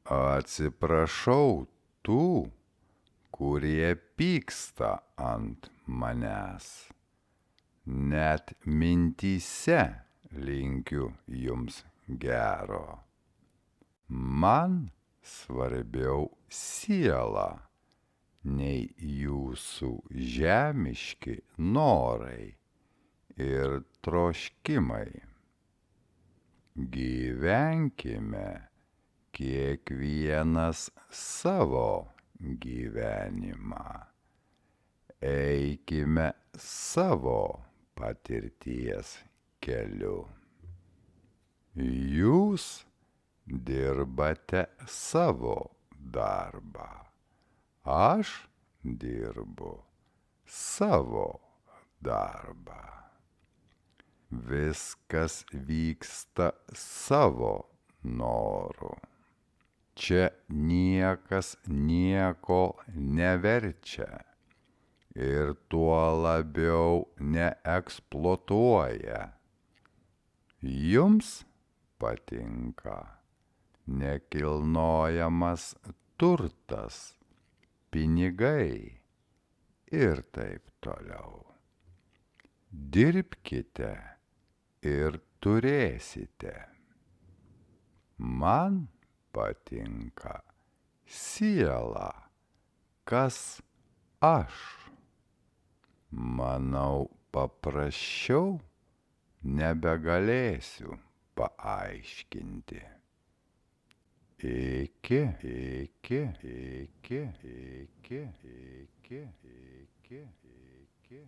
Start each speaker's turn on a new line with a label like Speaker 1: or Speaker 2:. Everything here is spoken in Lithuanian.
Speaker 1: Atsiprašau tų, kurie pyksta ant manęs. Net mintyse linkiu jums gero. Man svarbiau siela nei jūsų žemiški norai ir troškimai. Gyvenkime kiekvienas savo gyvenimą. Eikime savo patirties keliu. Jūs dirbate savo darbą. Aš dirbu savo darbą. Viskas vyksta savo noru. Čia niekas nieko neverčia ir tuo labiau neeksploatuoja. Jums patinka nekilnojamas turtas, pinigai ir taip toliau. Dirbkite ir turėsite. Man patinka siela, kas aš. Manau, paprasčiau nebegalėsiu paaiškinti. Iki, iki, iki, iki, iki, iki, iki, iki.